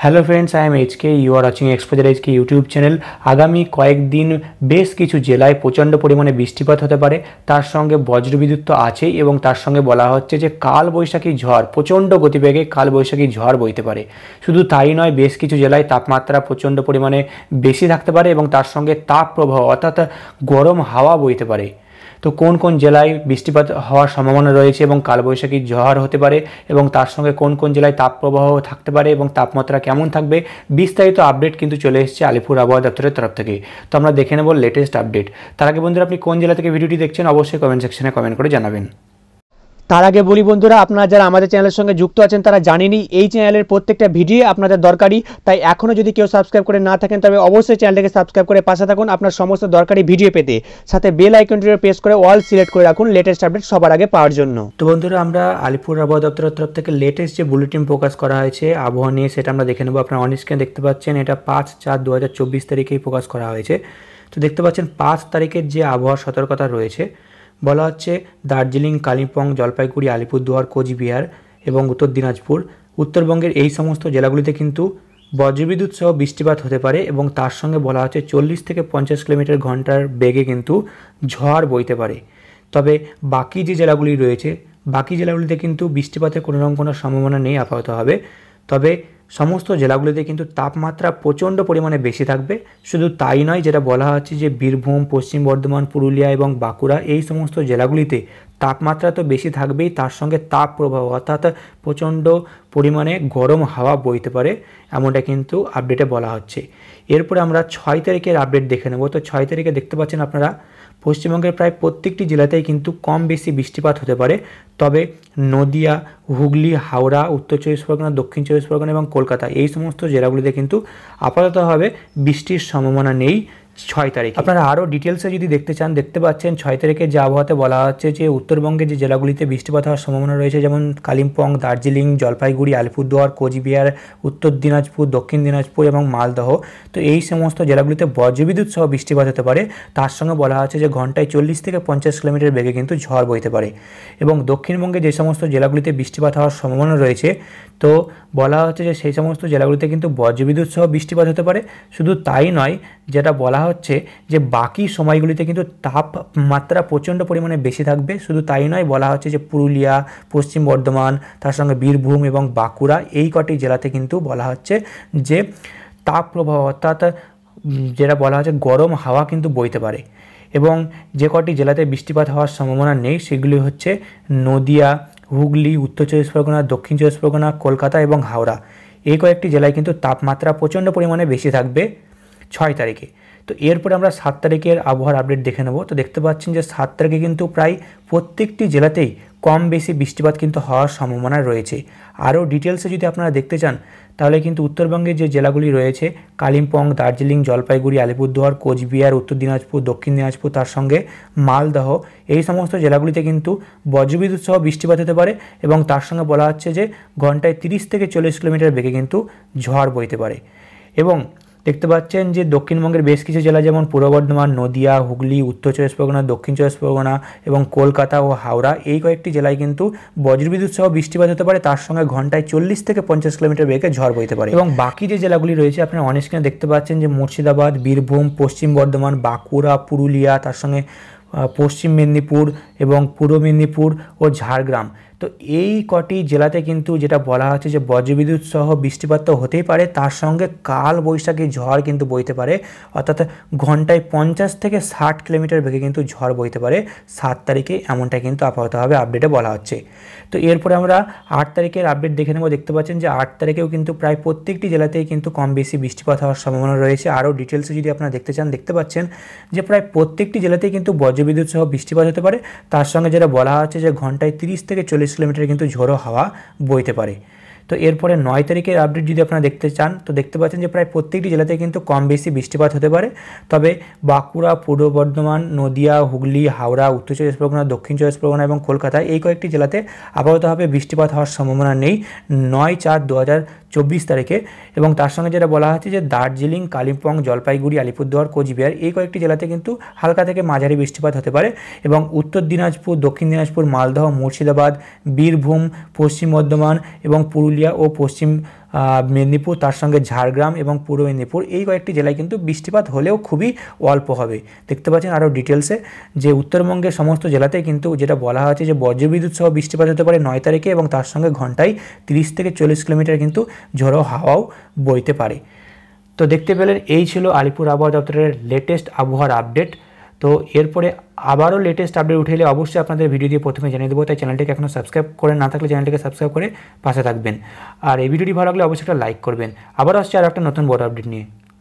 Hello friends, I am HK. You are watching exposure HK YouTube channel. আগামী কয়েকদিন বেশ কিছু জেলায় প্রচণ্ড পরিমাণে বৃষ্টিপাত হতে পারে, তার সঙ্গে বজ্রবিদ্যুৎ তো আছেই এবং তার সঙ্গে বলা হচ্ছে যে কালবৈশাখী ঝড়, প্রচণ্ড গতিবেগে কালবৈশাখী ঝড় বইতে পারে। শুধু তাই নয়, বেশ কিছু জেলায় তাপমাত্রা প্রচণ্ড পরিমাণে বেশি থাকতে পারে এবং তার সঙ্গে তাপ প্রবাহ অর্থাৎ গরম হাওয়া বইতে পারে। তো কোন কোন জেলায় বৃষ্টিপাত হওয়ার সম্ভাবনা রয়েছে এবং কালবৈশাখী ঝড় হতে পারে এবং তার সঙ্গে কোন কোন জেলায় তাপপ্রবাহ থাকতে পারে এবং তাপমাত্রা কেমন থাকবে, বিস্তারিত আপডেট কিন্তু চলে এসেছে আলিপুর আবহাওয়া দপ্তরের তরফ থেকে। তো আমরা দেখে নেব লেটেস্ট আপডেট। তার আগে বন্ধুরা, আপনি কোন জেলা থেকে ভিডিওটি দেখছেন অবশ্যই কমেন্ট সেকশনে কমেন্ট করে জানাবেন। তার আগে বলি বন্ধুরা, আপনারা যারা আমাদের চ্যানেলের সঙ্গে যুক্ত আছেন তারা জানেনই এই চ্যানেলের প্রত্যেকটা ভিডিও আপনাদের দরকারি। তাই এখনও যদি কেউ সাবস্ক্রাইব করে না থাকেন তবে অবশ্যই চ্যানেলটাকে সাবস্ক্রাইব করে পাশে থাকুন আপনার সমস্ত দরকারি ভিডিও পেতে। সাথে বেল আইকনটিতে প্রেস করে অল সিলেক্ট করে রাখুন লেটেস্ট আপডেট সবার আগে পাওয়ার জন্য। তো বন্ধুরা, আমরা আলিপুর আবহাওয়া দপ্তরের তরফ থেকে লেটেস্ট যে বুলেটিন প্রকাশ করা হয়েছে আবহাওয়া নিয়ে, সেটা আমরা দেখে নেব। আপনারা অন স্ক্রিনে দেখতে পাচ্ছেন, এটা 5/4/2024 তারিখেই প্রকাশ করা হয়েছে। তো দেখতে পাচ্ছেন 5 তারিখের যে আবহাওয়ার সতর্কতা রয়েছে, বলা হচ্ছে দার্জিলিং, কালিম্পং, জলপাইগুড়ি, আলিপুরদুয়ার, কোচবিহার এবং উত্তর দিনাজপুর, উত্তরবঙ্গের এই সমস্ত জেলাগুলিতে কিন্তু বজ্রবিদ্যুৎ সহ বৃষ্টিপাত হতে পারে এবং তার সঙ্গে বলা হচ্ছে 40 থেকে 50 কিলোমিটার ঘন্টার বেগে কিন্তু ঝড় বইতে পারে। তবে বাকি যে জেলাগুলি রয়েছে, বাকি জেলাগুলিতে কিন্তু বৃষ্টিপাতের কোনো সম্ভাবনা নেই আপাততভাবে। তবে সমস্ত জেলাগুলিতে কিন্তু তাপমাত্রা প্রচণ্ড পরিমাণে বেশি থাকবে। শুধু তাই নয়, যেটা বলা হচ্ছে যে বীরভূম, পশ্চিম বর্ধমান, পুরুলিয়া এবং বাঁকুড়া এই সমস্ত জেলাগুলিতে তাপমাত্রা তো বেশি থাকবেই, তার সঙ্গে তাপ প্রবাহ অর্থাৎ প্রচণ্ড পরিমাণে গরম হাওয়া বইতে পারে, এমনটা কিন্তু আপডেটে বলা হচ্ছে। এরপরে আমরা 6 তারিখের আপডেট দেখে নেব। তো 6 তারিখে দেখতে পাচ্ছেন আপনারা, পশ্চিমবঙ্গের প্রায় প্রত্যেকটি জেলাতেই কিন্তু কম বেশি বৃষ্টিপাত হতে পারে। তবে নদিয়া, হুগলি, হাওড়া, উত্তর 24 পরগনা, দক্ষিণ 24 পরগনা এবং কলকাতা এই সমস্ত জেলাগুলিতে কিন্তু আপাততভাবে বৃষ্টির সম্ভাবনা নেই 6 তারিখ। আপনারা আরও ডিটেলসে যদি দেখতে চান, দেখতে পাচ্ছেন 6 তারিখে যে আবহাওয়াতে বলা হচ্ছে যে উত্তরবঙ্গের যে জেলাগুলিতে বৃষ্টিপাত হওয়ার সম্ভাবনা রয়েছে, যেমন কালিম্পং, দার্জিলিং, জলপাইগুড়ি, আলিপুরদুয়ার, কোচবিহার, উত্তর দিনাজপুর, দক্ষিণ দিনাজপুর এবং মালদহ। তো এই সমস্ত জেলাগুলিতে বজ্রবিদ্যুৎ সহ বৃষ্টিপাত হতে পারে। তার সঙ্গে বলা হচ্ছে যে ঘন্টায় 40 থেকে 50 কিলোমিটার বেগে কিন্তু ঝড় বইতে পারে। এবং দক্ষিণবঙ্গে যে সমস্ত জেলাগুলিতে বৃষ্টিপাত হওয়ার সম্ভাবনা রয়েছে, তো বলা হচ্ছে যে সেই সমস্ত জেলাগুলিতে কিন্তু বজ্রবিদ্যুৎ সহ বৃষ্টিপাত হতে পারে। শুধু তাই নয়, যেটা বলা হচ্ছে যে বাকি সময়গুলিতে কিন্তু তাপমাত্রা প্রচণ্ড পরিমাণে বেশি থাকবে। শুধু তাই নয়, বলা হচ্ছে যে পুরুলিয়া, পশ্চিম বর্ধমান, তার সঙ্গে বীরভূম এবং বাঁকুড়া এই কটি জেলাতে কিন্তু বলা হচ্ছে যে তাপ প্রবাহ অর্থাৎ যেটা বলা হচ্ছে গরম হাওয়া কিন্তু বইতে পারে। এবং যে কটি জেলাতে বৃষ্টিপাত হওয়ার সম্ভাবনা নেই সেগুলি হচ্ছে নদিয়া, হুগলি, উত্তর 24 পরগনা, দক্ষিণ 24 পরগনা, কলকাতা এবং হাওড়া। এই কয়েকটি জেলায় কিন্তু তাপমাত্রা প্রচণ্ড পরিমাণে বেশি থাকবে 6 তারিখে। তো এরপরে আমরা 7 তারিখের আবহাওয়ার আপডেট দেখে নেব। তো দেখতে পাচ্ছেন যে 7 তারিখে কিন্তু প্রায় প্রত্যেকটি জেলাতেই কম বেশি বৃষ্টিপাত কিন্তু হওয়ার সম্ভাবনা রয়েছে। আরও ডিটেলসে যদি আপনারা দেখতে চান, তাহলে কিন্তু উত্তরবঙ্গের যে জেলাগুলি রয়েছে, কালিম্পং, দার্জিলিং, জলপাইগুড়ি, আলিপুরদুয়ার, কোচবিহার, উত্তর দিনাজপুর, দক্ষিণ দিনাজপুর, তার সঙ্গে মালদহ এই সমস্ত জেলাগুলিতে কিন্তু বজ্রবিদ্যুৎ সহ বৃষ্টিপাত হতে পারে এবং তার সঙ্গে বলা হচ্ছে যে ঘন্টায় 30 থেকে 40 কিলোমিটার বেগে কিন্তু ঝড় বইতে পারে। এবং দেখতে পাচ্ছেন যে দক্ষিণবঙ্গের বেশ কিছু জেলা যেমন পূর্ব বর্ধমান, নদিয়া, হুগলি, উত্তর 24 পরগনা, দক্ষিণ 24 পরগনা এবং কলকাতা ও হাওড়া এই কয়েকটি জেলায় কিন্তু বজ্রবিদ্যুৎ সহ বৃষ্টিপাত হতে পারে, তার সঙ্গে ঘন্টায় 40 থেকে 50 কিলোমিটার বেগে ঝড় বইতে পারে। এবং বাকি যে জেলাগুলি রয়েছে আপনারা অন স্ক্রিনে দেখতে পাচ্ছেন যে মুর্শিদাবাদ, বীরভূম, পশ্চিম বর্ধমান, বাঁকুড়া, পুরুলিয়া, তার সঙ্গে পশ্চিম মেদিনীপুর এবং পূর্ব মেদিনীপুর ও ঝাড়গ্রাম। তো এই কটি জেলাতে কিন্তু যেটা বলা হচ্ছে যে বজ্রবিদ্যুৎ সহ বৃষ্টিপাত তো হতেই পারে, তার সঙ্গে কাল বৈশাখী ঝড় কিন্তু বইতে পারে, অর্থাৎ ঘন্টায় 50 থেকে 60 কিলোমিটার বেগে কিন্তু ঝড় বইতে পারে 7 তারিখে, এমনটা কিন্তু আপাততভাবে আপডেটে বলা হচ্ছে। তো এরপরে আমরা 8 তারিখের আপডেট দেখে নেব। দেখতে পাচ্ছেন যে 8 তারিখেও কিন্তু প্রায় প্রত্যেকটি জেলাতেই কিন্তু কম বেশি বৃষ্টিপাত হওয়ার সম্ভাবনা রয়েছে। আরও ডিটেলসে যদি আপনারা দেখতে চান, দেখতে পাচ্ছেন যে প্রায় প্রত্যেকটি জেলাতেই কিন্তু বজ্রবিদ্যুৎ সহ বৃষ্টিপাত হতে পারে, তার সঙ্গে যেটা বলা হচ্ছে যে ঘন্টায় 30 থেকে 40 কিলোমিটার কিন্তু ঝোড়ো হাওয়া বইতে পারে। তো এরপরে 9 তারিখের আপডেট যদি আপনারা দেখতে চান, তো দেখতে পাচ্ছেন যে প্রায় প্রত্যেকটি জেলাতে কিন্তু কম বেশি বৃষ্টিপাত হতে পারে। তবে বাঁকুড়া, পূর্ব বর্ধমান, নদিয়া, হুগলি, হাওড়া, উত্তর 24 পরগনা, দক্ষিণ 24 পরগনা এবং কলকাতা এই কয়েকটি জেলাতে আপাততভাবে বৃষ্টিপাত হওয়ার সম্ভাবনা নেই 9/4/2024 তারিখে। এবং তার সঙ্গে যেটা বলা হচ্ছে যে দার্জিলিং, কালিম্পং, জলপাইগুড়ি, আলিপুরদুয়ার, কোচবিহার এই কয়েকটি জেলাতে কিন্তু হালকা থেকে মাঝারি বৃষ্টিপাত হতে পারে। এবং উত্তর দিনাজপুর, দক্ষিণ দিনাজপুর, মালদহ, মুর্শিদাবাদ, বীরভূম, পশ্চিম বর্ধমান এবং পুরুলিয়া ও পশ্চিম মেদিনীপুর, তার সঙ্গে ঝাড়গ্রাম এবং পূর্ব মেদিনীপুর, এই কয়েকটি জেলায় কিন্তু বৃষ্টিপাত হলেও খুবই অল্প হবে। দেখতে পাচ্ছেন আরও ডিটেলসে যে উত্তরবঙ্গের সমস্ত জেলাতেই কিন্তু যেটা বলা হয়েছে যে বজ্রবিদ্যুৎ সহ বৃষ্টিপাত হতে পারে 9 তারিখে, এবং তার সঙ্গে ঘন্টায় 30 থেকে 40 কিলোমিটার কিন্তু ঝোড়ো হাওয়াও বইতে পারে। তো দেখতে পেলেন এই ছিল আলিপুর আবহাওয়া দপ্তরের লেটেস্ট আবহাওয়ার আপডেট। তো এরপরে আবারও লেটেস্ট আপডেট উঠে এলে অবশ্যই আপনাদের ভিডিও দিয়ে প্রথমে জানিয়ে দেবো, তাই চ্যানেলটিকে এখনও সাবস্ক্রাইব করে না থাকলে চ্যানেলটিকে সাবস্ক্রাইব করে পাশে থাকবেন। আর এই ভিডিওটি ভালো লাগলে অবশ্যই একটা লাইক করবেন। আবার আসছে আর একটা নতুন বড় আপডেট নিয়ে।